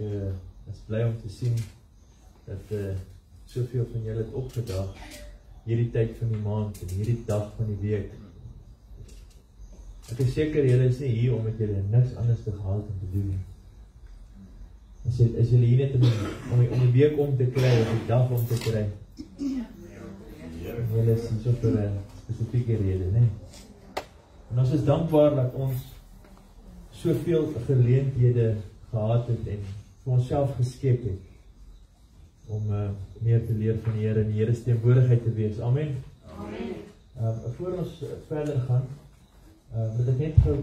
is bly om te sien dat soveel van julle het opgedag hierdie tyd van die maand en hierdie dag van die week. Ek is seker julle is nie hier omdat julle niks anders te gehad om te doen. Is julle hier net om die week om te kry, of die dag om te kry? En julle is hier so vir 'n spesifieke rede, nee? En ons is dankbaar dat ons soveel geleenthede gehad het en vir onsself geskep het om meer te leer van die Here en die Here se teenwoordigheid te wees. Amen. Amen. Voor ons verder gaan, moet ek net gou,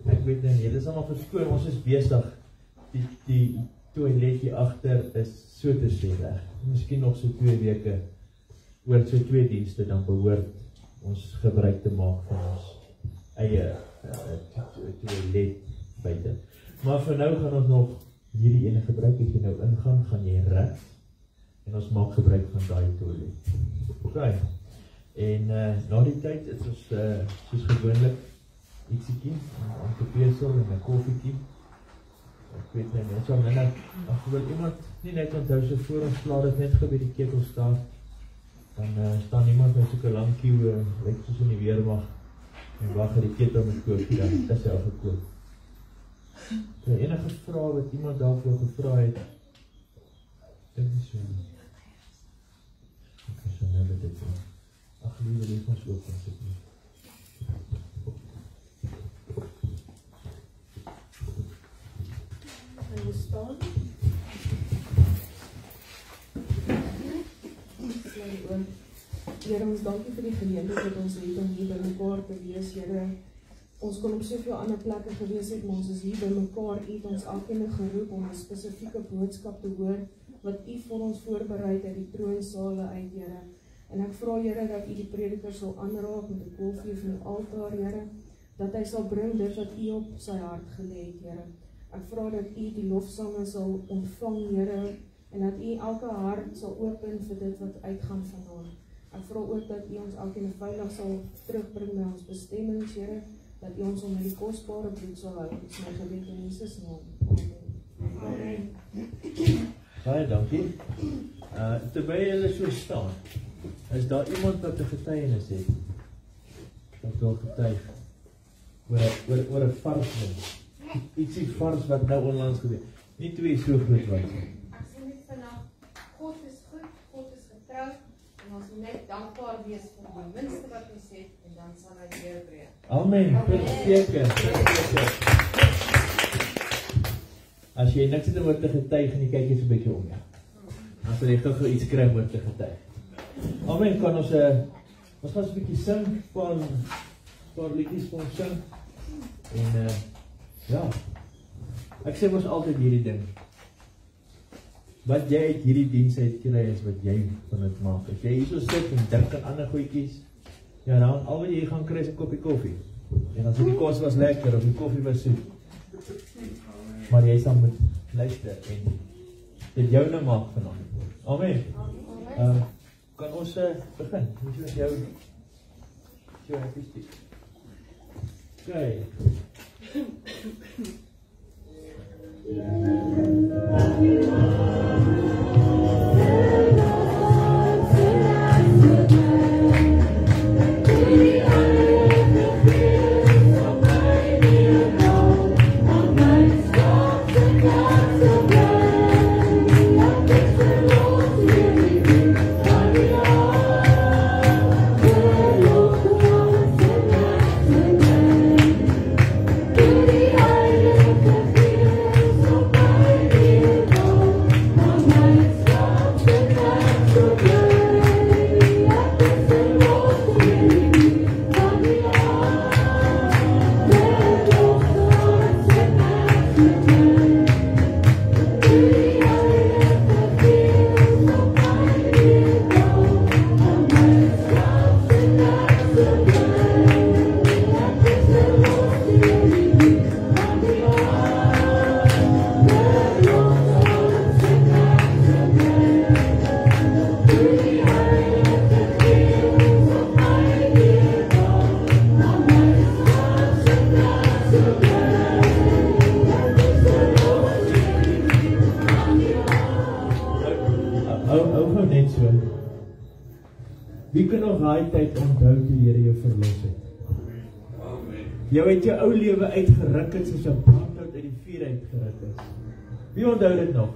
ek weet nie, julle is allemaal verskoon, ons is besig, die toilet hier agter is so te sê reg. Miskien nog so 2 weke, oor so 2 dienste, dan behoort ons gebruik te maak van ons eie toilet buite. Maar vir nou gaan ons nog hierdie ene gebruik, as jy nou ingaan, gaan jy reg, en ons maak gebruik van daai toilet. Ok, en na die tyd is ons soos gewoonlik ietsiekie, om te pesel en 'n koffiekie. Ek weet nie, net so minder, as wil iemand nie net onthou so voor ons slaat het net gebeur die ketel staan, dan staan iemand met soeke lang queue, lyk soos in die weermag, en wag die ketel met koffie, dan is hy al gekoop. So enige vraag wat iemand daarvoor gevra het, dink nie so nie. Ok, so nou dat dit ag, liewe leef ons ook van sit nie. En we staan. Here, ons dankie vir die geleentheid wat ons het om hier by mekaar te wees, Here. Ons kon op soveel ander plekke gewees het, maar ons is hier by mekaar, U het ons elkeen geroep om 'n spesifieke boodskap te hoor, wat U vir ons voorberei uit die troonsale uit, Here. En ek vra, Here, dat U die prediker sal aanraak met 'n kolfie van die altaar, Here, dat hy sal bring dit wat U op sy hart gelê het, Here. Ek vra dat U die lofsange sal ontvang, Here, en dat U elke hart sal open vir dit wat uitgaan vanaand. Ek vra ook dat U ons elkeen veilig sal terugbring na ons bestemmings, Here, dat U ons onder die kosbare bloed sal hou. Dit is my gebed in Jesus naam. Amen. Baie dankie. Terwyl julle so staan, is daar iemand wat 'n getuienis het? Dat wil getuig oor 'n vars ding. Ietsie vars wat nou onlangs gebeur. Nie 2 so groot was nie. Ek sê net vanaf, God is goed, God is getrou, en ons moet net dankbaar wees vir die minste wat ons het, en dan sal hy deurbreek. Amen. Verseker. As jy niks het om te getuig en jy kyk eens 'n bietjie om, ja. Dan sal jy gou iets kry om te getuig. Amen. Kan ons gaan 'n bietjie sing, paar liedjies vir ons sing. En ja. Ek sê mos altyd hierdie ding. Wat jy uit hierdie diens uitkry is wat jy van dit maak. As jy hier so sit en dink aan ander goedjies, ja, dan al wat jy gaan kry is 'n koppie koffie. En as die kos was lekker of die koffie was soet. Maar jy sal moet luister en dit jou nou maak vanaand. Amen. Kan ons begin? Hoe is jou happy stick? Okay. So Wie kan nog daai tyd onthou toe die Here jou verlos het? Jou het jou ou lewe uitgeruk het soos 'n brandhout uit die vuur uitgeruk het. Wie onthou dit nog?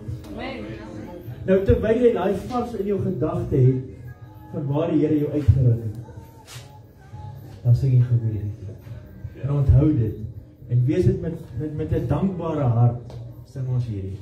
Nou terwyl jy daai vars in jou gedagte het van waar die Here jou uitgeruk het, dan sing jy gebed. En onthou dit en wees dit met 'n dankbare hart sing ons hierdie.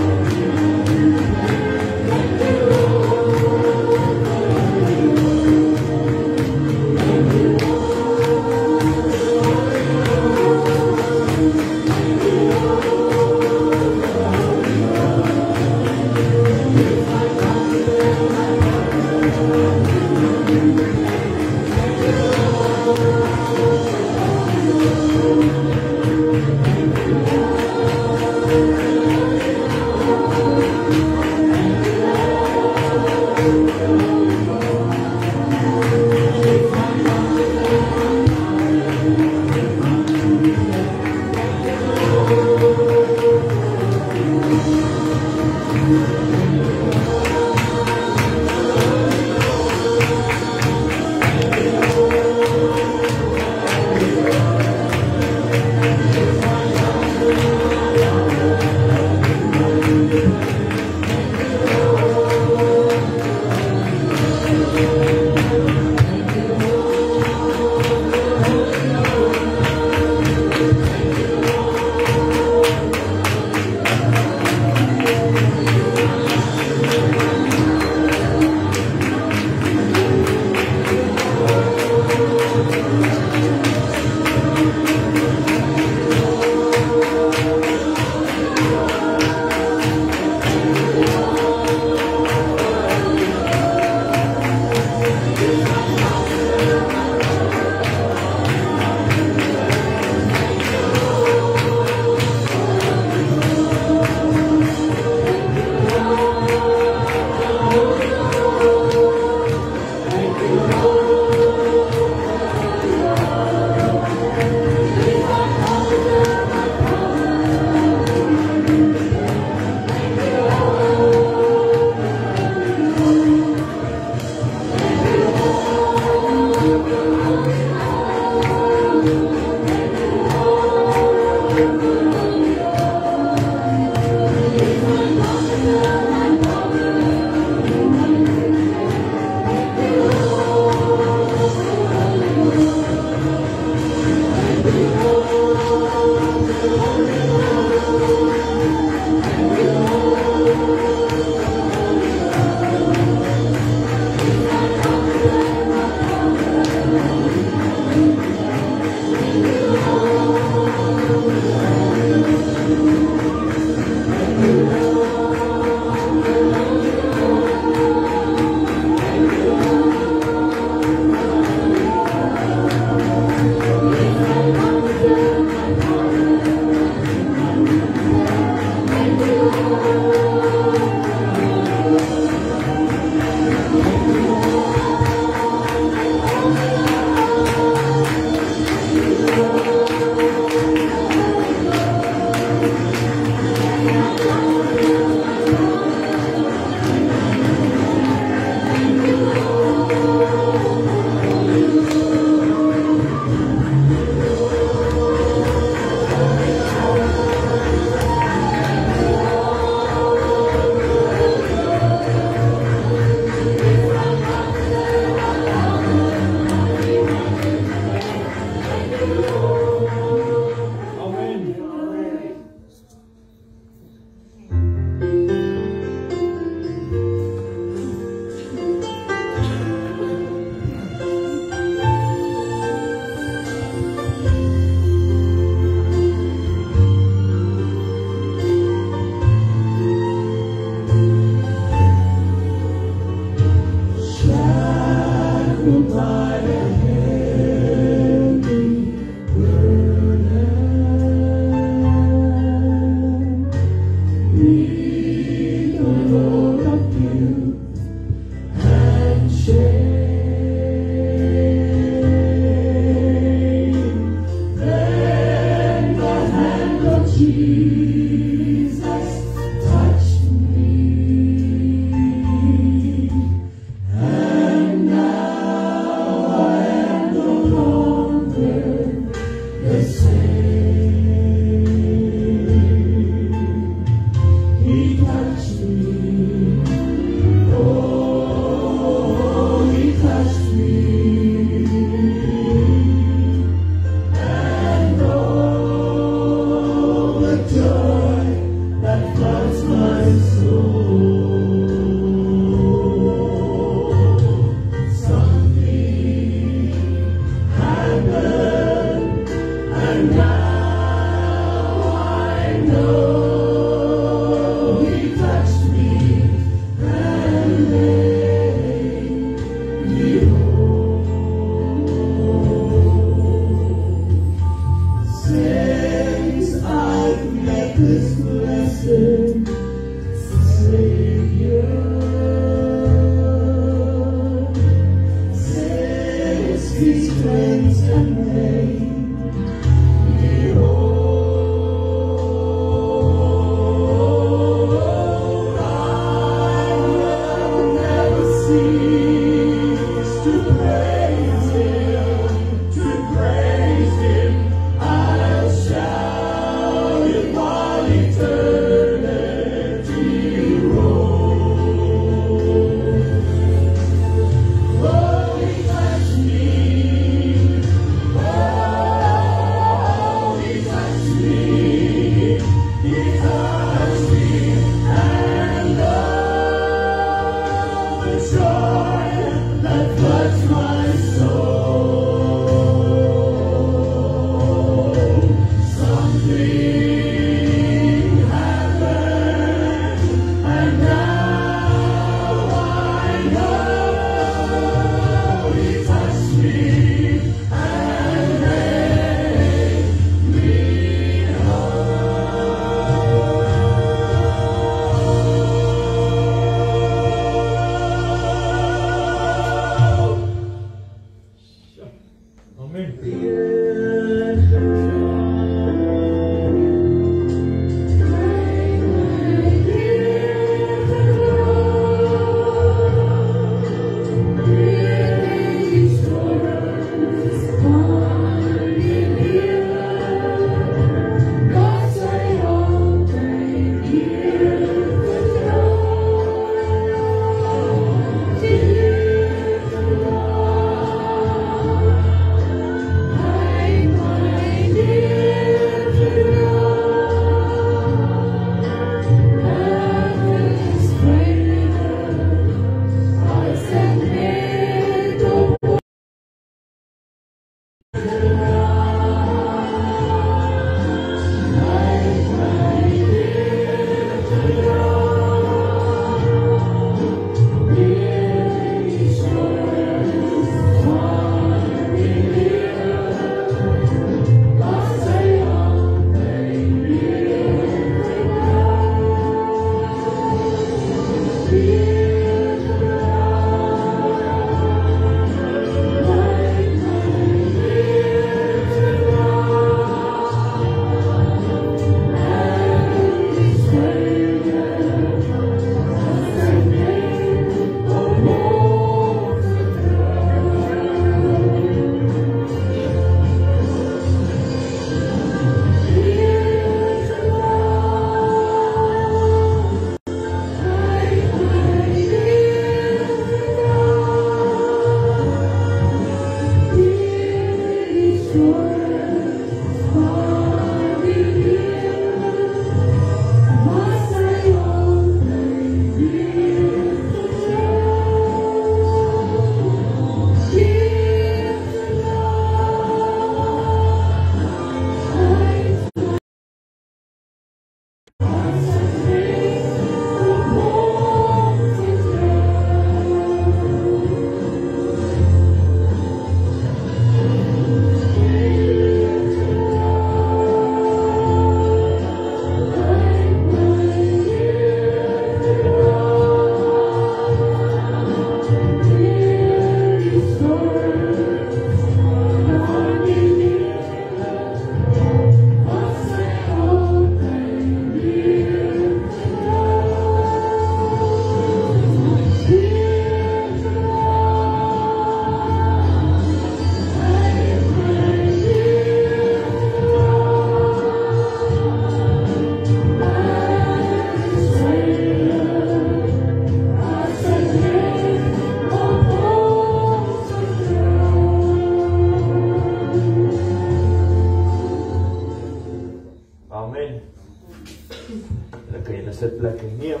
plek neem.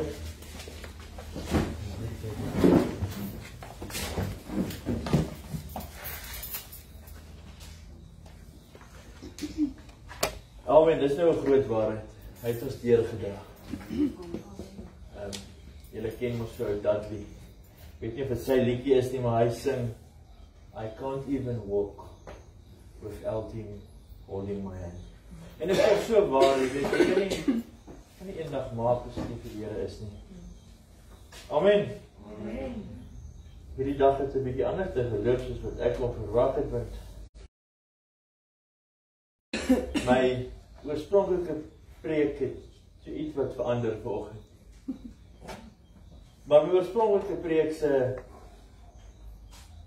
Amen, dis nou 'n groot waarheid. Hy het ons deurgedra. Julle ken mos vir ou Dudley. Weet nie of dit sy liedjie is nie, maar hy sing I can't even walk without him holding my hand. En dit is so waar, jy weet, ek kan nie eendag maak as dit nie vir die Here is nie. Amen. Amen. Hierdie dag het 'n bietjie anders te geloop soos wat ek kon verwag het, want my oorspronklike preek het so iets wat verander vanoggend. Maar my oorspronklike preek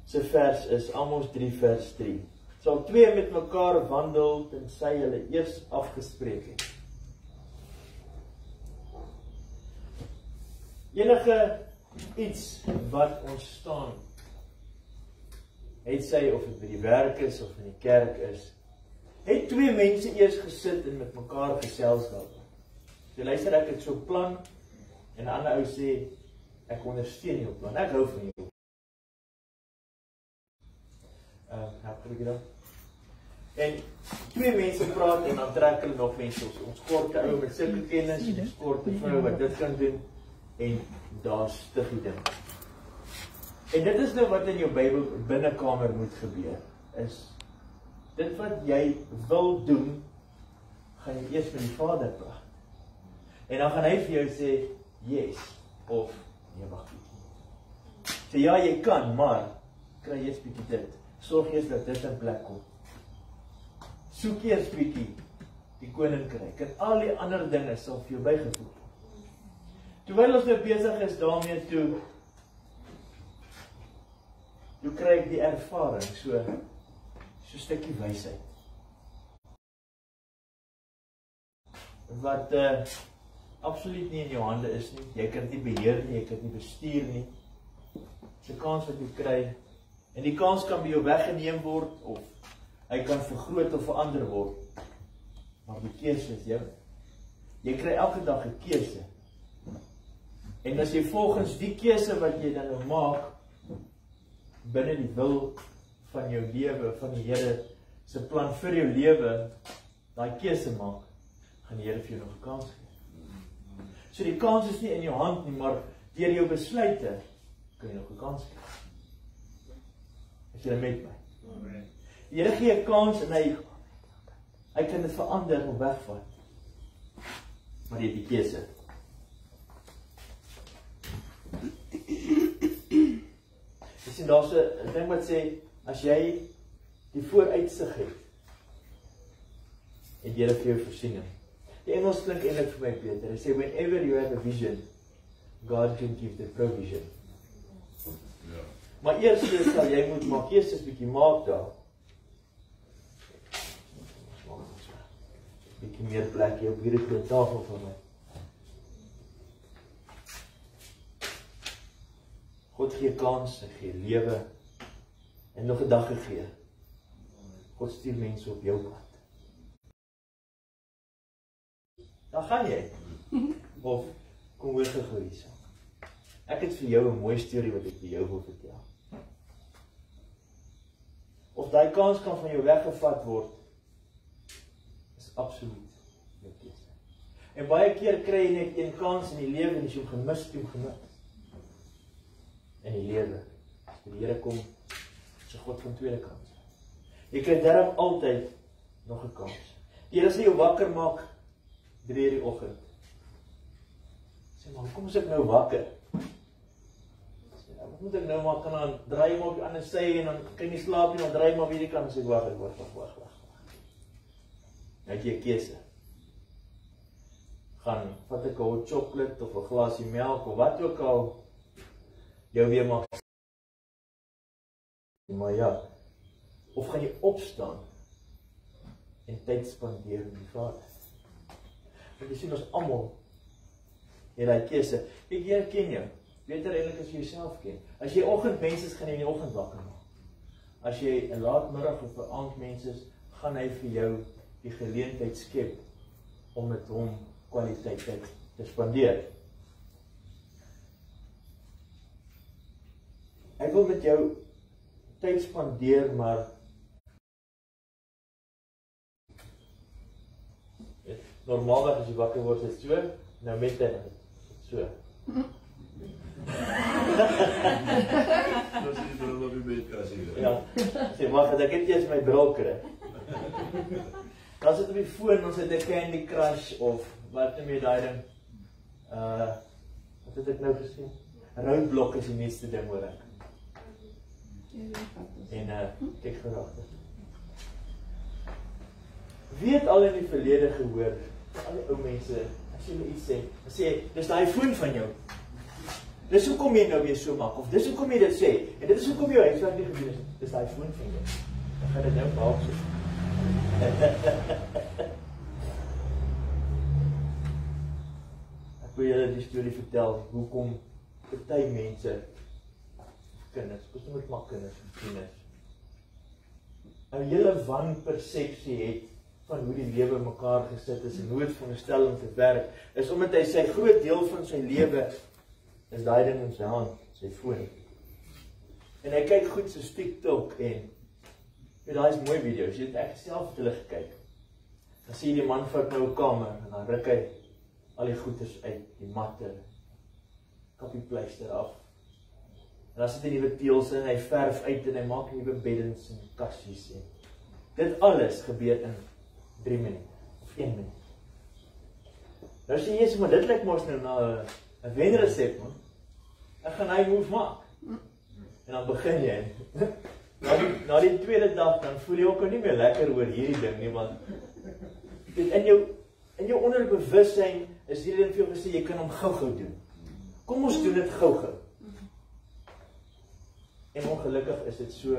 se vers is Amos 3 vers 3. Sal twee met mekaar wandel tensy hulle eers afgespreek het. Enige iets wat ontstaan, het sy of dit by die werk is of in die kerk is, het twee mense eers gesit en met mekaar gesels daaroor. So luister, ek het so 'n plan en 'n ander ou sê ek ondersteun jou plan. Ek hou van jou. En twee mense praat en dan trek hulle nog mense ons korte ou met sulke kennis, ons korte vrou wat dit kan doen en daar's stiggie ding. En dit is nou wat in jou Bybel binnekamer moet gebeur, is dit wat jy wil doen, gaan jy eers met die Vader praat. En dan gaan hy vir jou sê, yes, of nee, wag bietjie. Sê ja, jy kan, maar kry eers bietjie dit. Sorg eers dat dit in plek kom. Soek eers bietjie die koninkryk en al die ander dinge sal vir jou bygevoeg. Terwyl ons nou besig is daarmee toe kry ek die ervaring, so 'n stukkie wysheid. Wat absoluut nie in jou hande is nie. Jy kan dit nie beheer nie, jy kan dit nie bestuur nie. Dis 'n kans wat jy kry. En die kans kan by jou weggeneem word of hy kan vergroot of verander word. Maar die keuse is jou. Jy kry elke dag 'n keuse. En as jy volgens die keuse wat jy dan nou maak binne die wil van jou lewe, van die Here se plan vir jou lewe, daai keuse maak, gaan die Here vir jou nog 'n kans gee. So die kans is nie in jou hand nie, maar deur jou besluite kan jy nog 'n kans kry. Is jy met my? Die Here gee 'n kans en hy kan dit verander of wegvat. Maar jy het die keuse. Jy sien, daar's 'n ding wat sê, as jy die vooruitsig het, en die Here vir jou voorsiening. Die Engels klink eintlik vir my beter. Hy sê, whenever you have a vision, God can give the provision. Ja. Maar eers sal jy moet maak, eers 'n bietjie maak daar. Bietjie meer plek hier op hierdie groot tafel vir my. God gee kans, hy gee lewe en nog 'n dag gegee. God stuur mense op jou pad. Dan gaan jy. Of kom hoor gou hierso. Ek het vir jou 'n mooi storie wat ek vir jou wil vertel. Of daai kans kan van jou weggevat word, is absoluut jou keuse. En baie keer kry jy net een kans in die lewe en as jy hom gemis het, jy hom gemis. In die lewe, as die Here kom, is 'n God van tweede kans. Jy kry darm altyd nog 'n kans. Die Here sê jou wakker maak 3:00 die oggend. Sê maar, hoekom is ek nou wakker? Wat moet ek nou maak? Kan dan draai hom op die ander sy en dan kan jy slaap en dan draai hom op hierdie kant en sê wag. Nou het jy 'n keuse. Gaan vat ek 'n hot chocolate of 'n glasie melk of wat ook al jou weer maak. Maar ja, of gaan jy opstaan en tyd spandeer met die Vader? Want jy sien ons almal het daai keuse. Ek ken jou. Beter eintlik as jy jouself ken. As jy oggendmens is, gaan jy in die oggend wakker maak. As jy 'n laatmiddag of 'n aandmens is, gaan hy vir jou die geleentheid skep om met hom kwaliteit tyd te spandeer. Ek wil met jou tyd spandeer, maar normaalweg as jy wakker word, is so, nou met dit, so. As jy bril op die bedkas hier. Ja, sê, wacht, ek het eers my bril kry. Dan sit op die foon, ons het 'n Candy Crush, of wat noem jy daai ding? Wat het ek nou gesien? Roadblock is die nuutste ding hoor ek. En kyk geragtig. Wie het al in die verlede gehoor, al die ou mense, as jy iets sê, dan sê, dis daai foon van jou. Dis hoekom jy nou weer so maak, of dis hoekom jy dit sê, en dit is hoekom jou huiswerk nie gedoen is, dis daai foon van jou. Dan gaan dit nou behalk so. Ek wil julle die storie vertel, hoekom party mense, kinders, ons moet maar kinders, een hele wanpersepsie het van hoe die lewe mekaar gesit is en hoe het veronderstel om te werk, is omdat hy sy groot deel van sy lewe is daai ding in sy hand, sy foon. En hy kyk goed soos TikTok en daai is mooi video's, jy het ek self het hulle gekyk. Dan sien jy die man vat nou 'n kamer en dan ruk hy al die goeders uit, die matte, kap die pleister af. En dan sit hy nuwe teëls in, hy verf uit en hy maak nuwe beddens en kassies en dit alles gebeur in 3 minute of 1 minuut. Nou sê jy, maar dit lyk mos nou na 'n wenresep man. Ek gaan hy move maak. En dan begin jy. Na die tweede dag dan voel jy ook nie meer lekker oor hierdie ding nie, want in jou onderbewussyn is hierdie ding vir jou gesê jy kan hom gou-gou doen. Kom ons doen dit gou-gou. En ongelukkig is dit so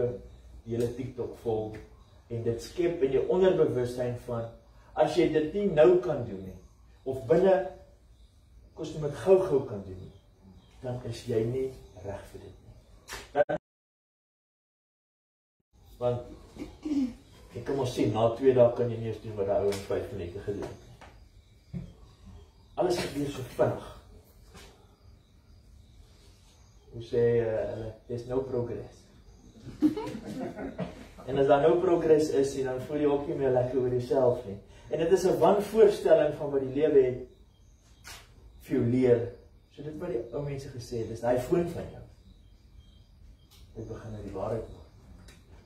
die hele TikTok vol en dit skep in jou onderbewussyn van as jy dit nie nou kan doen nie of binne kos jy met gou-gou kan doen nie, dan is jy nie reg vir dit nie. Want ek kan ons sien, na 2 dae kan jy nie eens doen wat die ou in 5 minute gedoen het. Alles gebeur so vinnig. Hoe sê hulle, there's no progress. En as daar no progress is, dan voel jy ook nie meer lekker oor jouself nie. En dit is 'n wanvoorstelling van wat die lewe het vir jou leer. So dit wat die ou mense gesê het, dis daai foon van jou. Dit begin nou die waarheid word.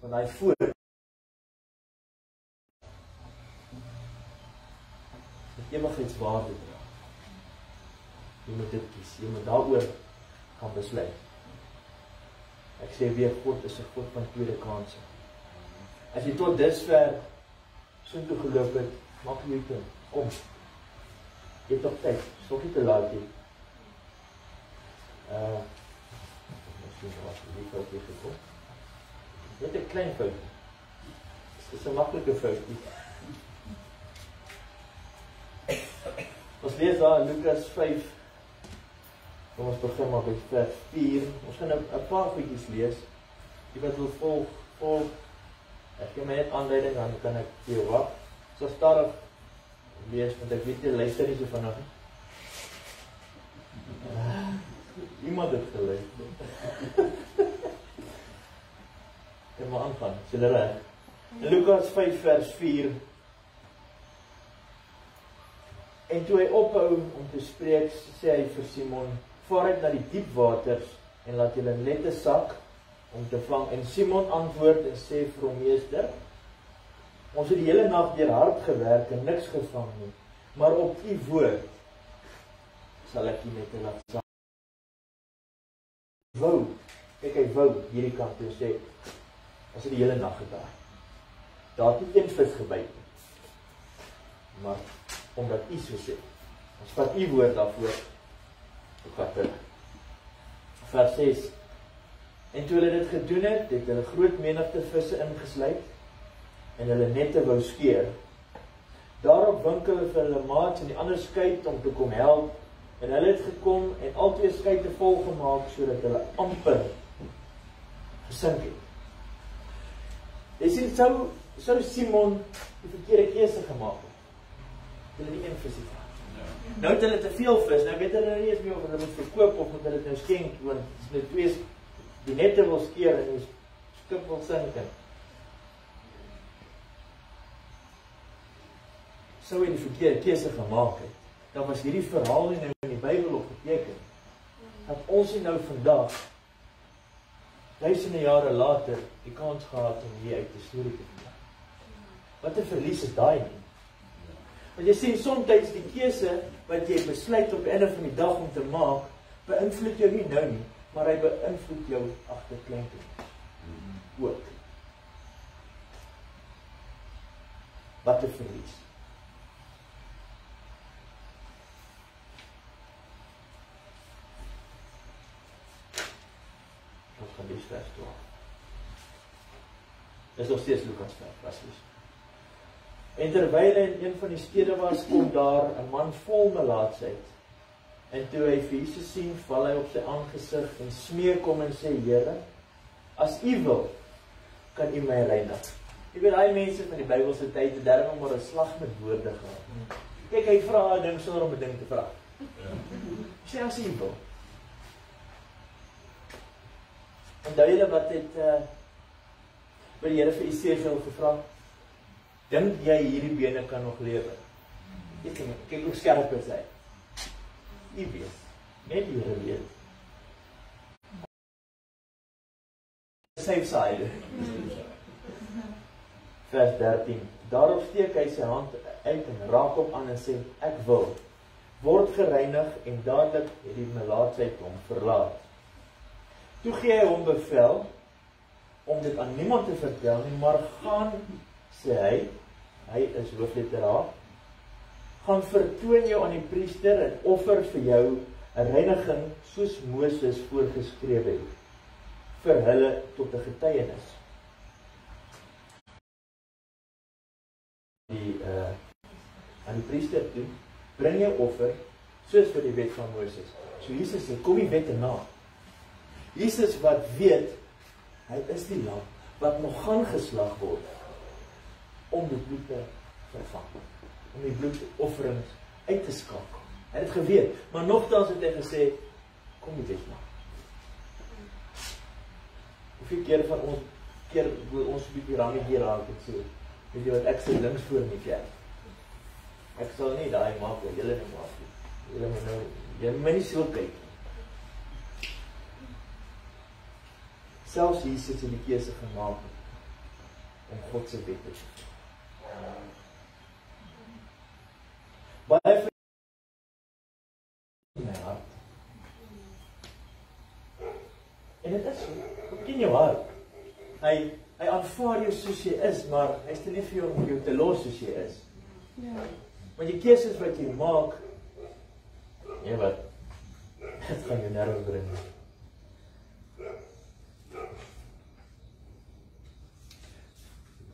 Want daai foon het ewigheidswaarde dra. Jy moet dit kies, jy moet daaroor gaan besluit. Ek sê weer, God is 'n God van tweede kanse. As jy tot dusver soontoe geloop het, maak jy toe. Kom. Jy het op tyd, stop nie te laat nie. Miskien was die fout hier gekom. Net 'n klein fout. Dit is 'n maklike foutjie. Ons lees daar in Lukas 5. Kom ons begin maar by vers 4. Ons gaan nou 'n paar goedjies lees. Die wat wil volg. Ek gee my net aanleiding, dan kan ek vir jou wag. So stadig lees, want ek weet jy luister nie so vinnig nie. Iemand het geluister. Kan maar aangaan, is julle reg? Lukas 5 vers 4. En toe hy ophou om te spreek, sê hy vir Simon, vaar uit na die diep waters en laat julle nette sak om te vang. En Simon antwoord en sê vir hom, meester, ons het die hele nag deur hard gewerk en niks gevang nie, maar op u woord sal ek die nette laat sak. Hy wou hierdie kant toe sê, ons het die hele nag gedaag. Daar het nie een vis gebyt nie. Maar omdat u so sê, ons vat u woord daarvoor, ek vat terug. Vers 6. En toe hulle dit gedoen het, het hulle groot menigte visse ingesluit en hulle nette wou skeer. Daarop wink hulle vir hulle maats en die ander skuit om te kom help. En hulle het gekom en al 2 skuite vol gemaak, sodat hulle amper gesink het. Jy sien, sou Simon die verkeerde keuse gemaak het. Hulle die een visie van. Nou het hulle te veel vis, nou weet hulle nie eens meer of hulle moet verkoop of moet hulle dit nou skenk, want dit is nou die nette wil skeer en die skip wil sink. Sou hy die verkeerde keuse gemaak het, dan was hierdie verhaal nie nou in die Bybel opgeteken. Dat ons nie nou vandag, duisende jare later, die kans gehad om hier uit die storie te vertel. Wat 'n verlies is daai nie. Want jy sien, soms die keuse wat jy besluit op die einde van die dag om te maak, beïnvloed jou nie nou nie, maar hy beïnvloed jou agter kleinkinders ook. Wat 'n verlies. Ons gaan die vers 12. Dis nog steeds Lukas 5, asseblief. En terwyl hy in een van die stede was, kom daar 'n man vol melaatsheid. En toe hy vir Jesus sien, val hy op sy aangesig en smeek hom en sê, Here, as U wil, kan U my reinig. Jy weet, daai mense van die Bybelse tyd het daarom maar 'n slag met woorde gehad. Kyk, hy vra 'n ding sonder om 'n ding te vra. Sê as U wil. Onthou julle wat het by die Here vir Esegiel gevra? Dink jy hierdie bene kan nog lewe? Kyk hoe skerp is hy. U weet, net die Here weet. Safe side. Vers 13. Daarop steek hy sy hand uit en raak hom aan en sê, ek wil, word gereinig en dadelik het die melaatsheid hom verlaat. Toe gee hy hom bevel om dit aan niemand te vertel nie, maar gaan, sê hy is hoofletter A, gaan vertoon jou aan die priester en offer vir jou 'n reiniging soos Moses voorgeskrewe het, vir hulle tot 'n getuienis. Aan die priester toe, bring jou offer, soos vir die wet van Moses. So Jesus sê, kom die wette na. Jesus wat weet, hy is die lam, wat nog gaan geslag word, om die bloed te vervang, om die bloedofferings uit te skakel. Hy het geweet, maar nogtans het hy gesê, kom die wet na. Hoeveel keer van ons, wil ons bietjie rangetjie raak, ek sê, weet jy wat, ek sê links voor in die kerk. Ek sal nie daai maak, julle nie maak nie. Julle moet nou, jy moet nie so kyk. Selfs Jesus het die keuse gemaak om God se wet te doen. Baie in my hart. En dit is so, ook in jou hart. Hy aanvaar jou soos jy is, maar hy stel nie vir jou om jou te los soos jy is. Ja. Want die keuses wat jy maak, nee wat, dit gaan jou nergens bring.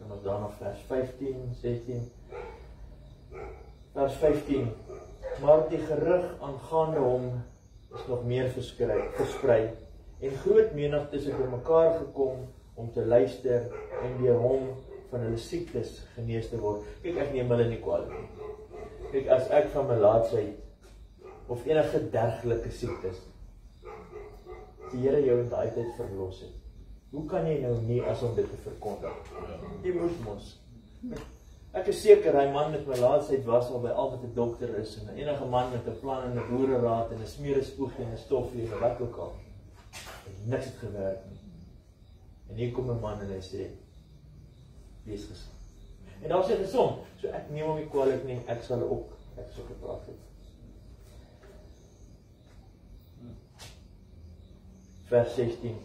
Ons dan nog vers 15, 16. Vers 15. Maar die gerug aangaande hom is nog meer versprei en groot menigtes het bymekaar gekom om te luister en deur hom van hulle siektes genees te word. Kyk, ek neem hulle nie kwaad nie. Kyk, as ek van melaatsheid of enige dergelike siektes die Here jou in daai tyd verlos het, hoe kan jy nou nie as om dit te verkondig? Jy moet mos. Ek is seker, hy man met melaatsheid was al by altyd 'n dokter is, en enige man met 'n plan en 'n boereraad en 'n smeerespoegie en 'n stofie en wat ook al. En niks het gewerk nie. En hier kom 'n man en hy sê, wees gesond. En daar sê gesond, so ek neem hom nie kwaadlik nie, ek sal ook gepraat het. Vers 16.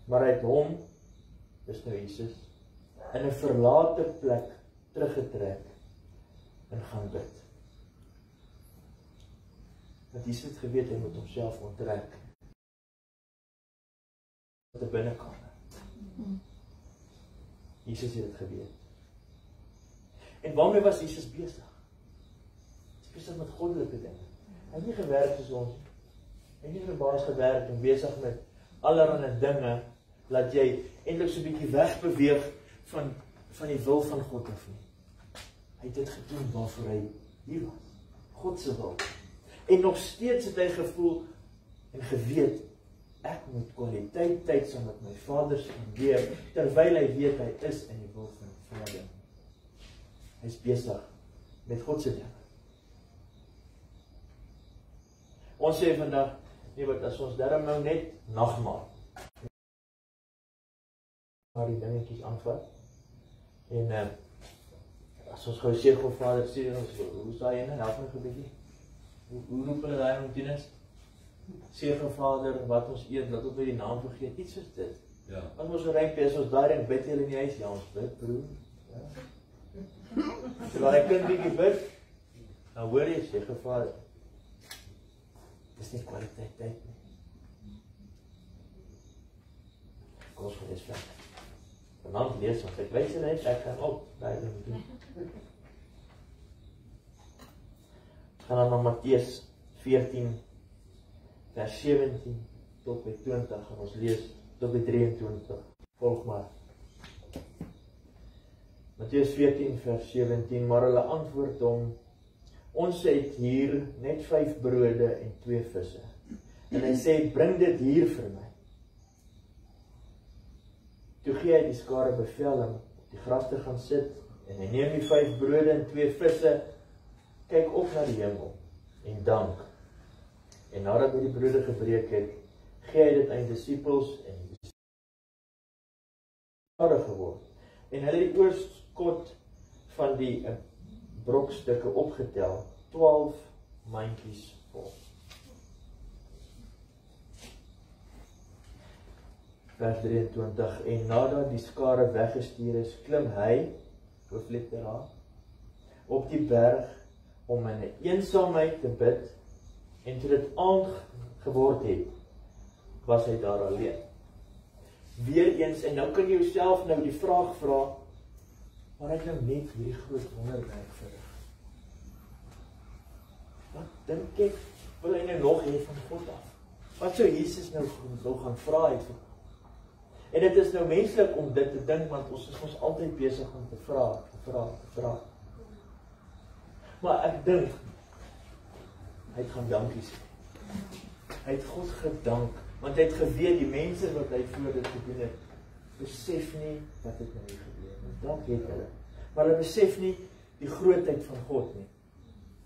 Maar hy het hom, dis nou Jesus, in 'n verlate plek teruggetrek en gaan bid. Want Jesus het geweet hy moet homself onttrek tot 'n binnekamer. Jesus het dit geweet. En waarmee was Jesus besig? Hy was besig met goddelike dinge. Hy het nie gewerk soos ons. Hy het nie verbaas gewerk en besig met allerlei dinge, laat jy eintlik so 'n bietjie wegbeweeg van die wil van God af nie. Hy het dit gedoen waarvoor hy hier was. God se wil. En nog steeds het hy gevoel en geweet, ek moet kwaliteit tyd saam met my Vader spandeer, terwyl hy weet hy is in die wil van die Vader. Hy is besig met God se dinge. Ons sê vandag, nee, wat as ons daarom nou net nagmaal, maar die dingetjies aanvat, en as ons gou sê, God Vader, sê ons, hoe sta jy nou, help my gebedie? Hoe roep hulle daai om dienes? Sê gou Vader, wat ons eet, laat ons by die naam vergeet, iets soos dit. Ja. As ons so ryk is, ons daarin bid julle in die huis, ja, ons bid, broer. Ja. Terwyl hy kind bietjie bid, dan hoor jy, sê gou Vader, dis nie kwaliteit tyd nie. Kom ons lees verder. Vanaand lees ons, ek wys julle net, ek gaan op, daai ding doen. Ons gaan dan na Matteus 14, vers 17 tot by 20, en ons lees tot by 23. Volg maar. Matteus 14, vers 17, maar hulle antwoord hom, ons het hier net 5 brode en 2 visse. En hy sê, bring dit hier vir my. Toe gee hy die skare bevel om op die gras te gaan sit, en hy neem die 5 brode en 2 visse, kyk op na die hemel, en dank. En nadat hy die brode gebreek het, gee hy dit aan die disippels, en die disippels geword. En hulle die oorskot van die brokstukke opgetel, 12 mandjies vol. Vers 23, en nadat die skare weggestuur is, klim hy, hoofletter A, op die berg, om in 'n eensaamheid te bid, en toe dit aand geword het, was hy daar alleen. Weereens, en nou kan jy jouself nou die vraag vra, maar hy het nou net hierdie groot wonderwerk verrig. Wat dink ek, wil hy nou nog hê van God af? Wat sou Jesus nou gaan vra het? En dit is nou menslik om dit te dink, want ons is ons altyd besig om te vra. Maar ek dink, hy het gaan dankie sê. Hy het God gedank, want hy het geweet, die mense wat hy voor dit gedoen het, besef nie wat dit nou hier gebeur het. Dank het hulle. Maar hulle besef nie die grootheid van God nie.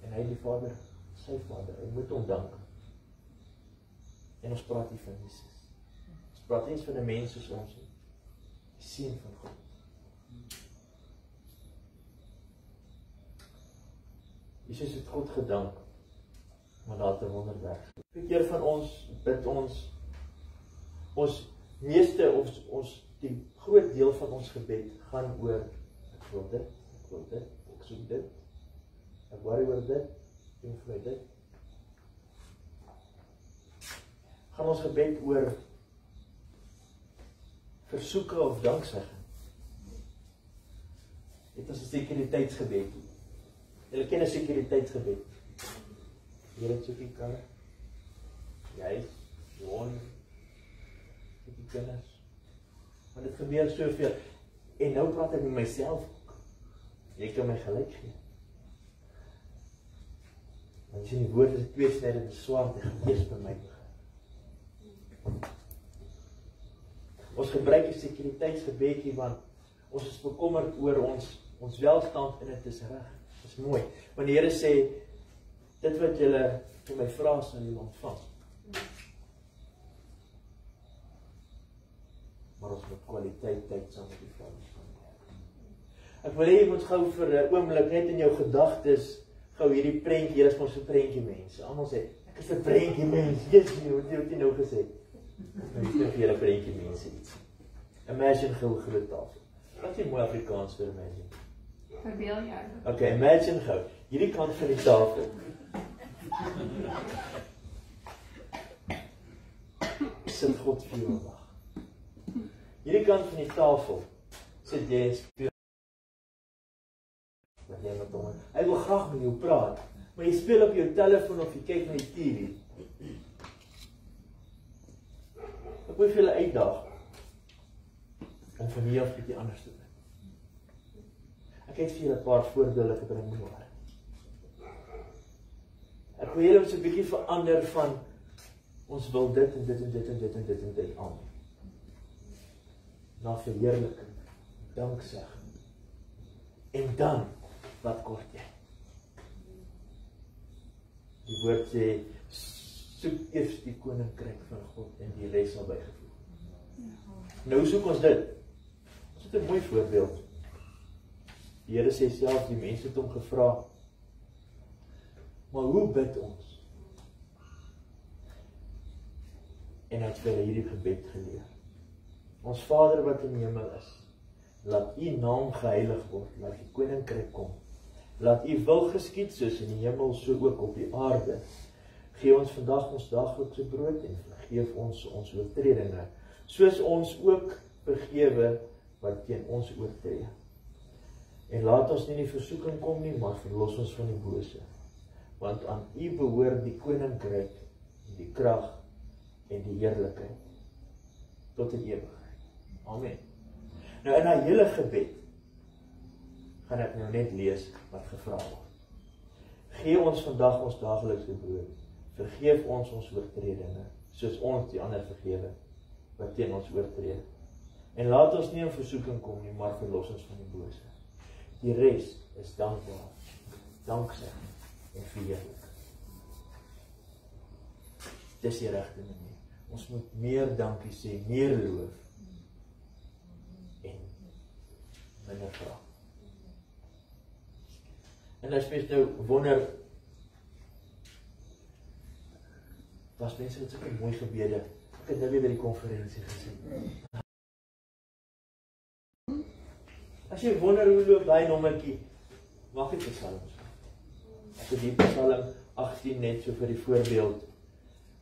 En hy die Vader, sy Vader, hy moet hom dank. En ons praat hier van Jesus. Ons praat nie van 'n mens soos ons nie. Die seun van God. Jesus het God gedank, maar daar het 'n wonderwerk. Die keer van ons bid ons meeste ons die groot deel van ons gebed gaan oor ek wil dit, ek soek dit, ek worry oor dit, doen vir my dit. Gaan ons gebed oor versoeke of danksegging. Dit is 'n sekuriteitsgebed. Julle ken 'n sekuriteitsgebed. Here soek die kar. Jy, Johan, die kinders. Maar dit gebeur soveel. En nou praat ek met myself ook. Jy kan my gelyk gee. Want jy die woord is 'n tweesnydende swaard, en gees by my begin. Ons gebruik 'n sekuriteitsgebedjie, want ons is bekommerd oor ons welstand, en dit is reg. Dit is mooi. Want die Here sê, dit wat julle vir my vra, sal julle ontvang. Maar ons moet kwaliteit tyd saam met die Vader spandeer. Ek wil hê jy moet gou vir 'n oomblik net in jou gedagtes gou hierdie prentjie, julle is mos 'n prentjie mense. Almal sê, ek is 'n prentjie mens. Jesus, wat jy nou gesê. Nou sê vir julle prentjie mense iets. Imagine gou 'n groot tafel. Wat is mooi Afrikaans vir imagine? Verbeel jou. Okay, imagine gou, hierdie kant van die tafel. Sit God vir jou wag. Hierdie kant van die tafel sit jy en speel. Wat jy met hom. Hy wil graag met jou praat, maar jy speel op jou telefoon of jy kyk na die TV. Ek wil vir julle uitdaag om van hier af bietjie anders te doen. Ek het vir julle 'n paar voorbeelde gebring môre. Ek wil julle so 'n bietjie verander van Ons wil dit en dit en dit en dit en dit en dit aan. Na verheerliking, danksegging. En dan, wat kort jy? Die woord sê, soek eers die koninkryk van God en die res sal bygevoeg. Nou soek ons dit. Dit is 'n mooi voorbeeld. Die Here sê self, die mense het hom gevra, maar hoe bid ons? En hy het vir hulle hierdie gebed geleer. Ons Vader wat in die hemel is, laat U naam geheilig word, laat die koninkryk kom. Laat U wil geskied soos in die hemel, so ook op die aarde. Gee ons vandag ons daaglikse brood en vergeef ons oortredinge, soos ons ook vergewe wat teen ons oortree. En laat ons nie in die versoeking kom nie, maar verlos ons van die bose. Want aan U behoort die koninkryk, die krag en die heerlikheid tot in ewigheid. Amen. Nou in 'n hele gebed gaan ek nou net lees wat gevra word. Gee ons vandag ons daaglikse brood. Vergeef ons oortredinge, soos ons die ander vergewe wat teen ons oortree. En laat ons nie in versoeking kom nie, maar verlos ons van die bose. Die res is dankbaar, danksegging en verheerliking. Dis die regte manier. Ons moet meer dankie sê, meer loof en minder vra. En as mens nou wonder, was mense wat sulke mooi gebede, ek het nou weer by die konferensie gesien. As jy wonder hoe loop daai nommertjie, maak dit psalms. Ek het die Psalm 18 net so vir die voorbeeld.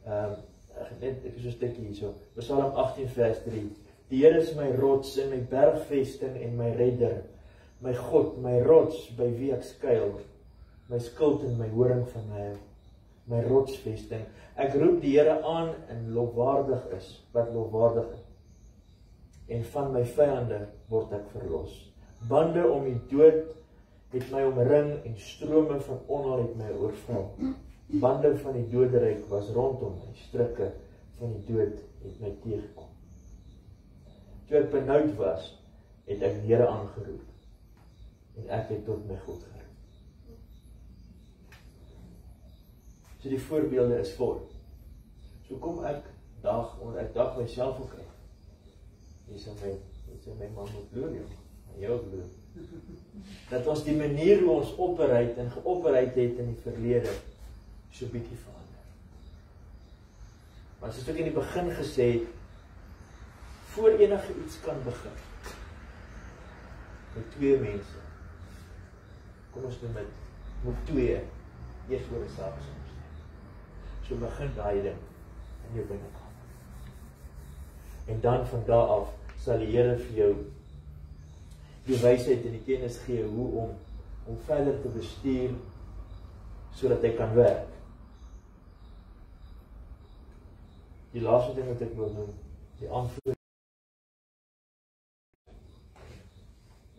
Ek is so 'n stukkie hierso. Psalm 18 vers 3. Die Here is my rots en my bergvesting en my redder. My God, my rots by wie ek skuil. My skild en my horing van my heil. My rotsvesting. Ek roep die Here aan en lofwaardig is, wat lofwaardig is. En van my vyande word ek verlos. Bande om die dood het my omring en strome van onheil het my oorval. Bande van die doderyk was rondom my, strikke van die dood het my teëgekom. Toe ek benoud was, het ek die Here aangeroep en ek het tot my God geroep. So die voorbeelde is vol. So kom ek dag myself ook uit. Jy sê my man moet glo, jou glo. Dat ons die manier hoe ons operate en geoperate het in die verlede so bietjie verander. Maar soos ek in die begin gesê het, voor enige iets kan begin, met twee mense, kom ons doen met twee, eers oor 'n saak soms. So begin daai ding in jou binnekamer. En dan van daar af sal die Here vir jou die wysheid en die kennis gee hoe om verder te bestuur sodat hy kan werk. Die laaste ding wat ek wil noem, die antwoord.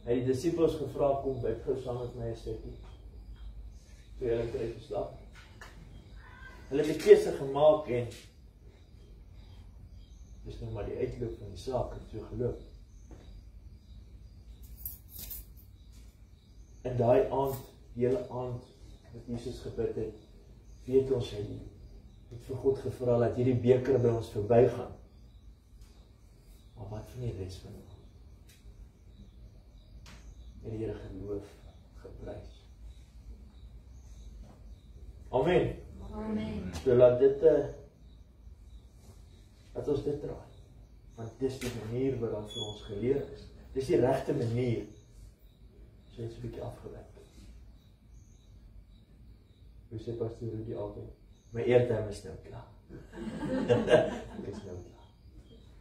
Hy het die disippels gevra, kom bid gou saam met my 'n stukkie. Toe hulle kry geslaap. Hulle het 'n keuse gemaak en dis nou maar die uitloop van die saak het so geloop. En daai aand, die hele aand wat Jesus gebid het, weet ons hy het vir God gevra dat hierdie beker by ons verbygaan. Maar wat van die res van ons? En die Here geloof, geprys. Amen. Amen. So laat ons dit draai. Want dis die manier wat dan vir ons geleer is. Dis die regte manier. So het 'n bietjie afgewerk. Hoe sê Pastor Rudy altyd? My airtime is nou klaar. Ek is nou klaar.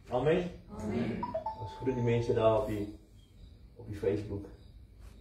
Amen. Amen. Ons groet die mense daar op die Facebook.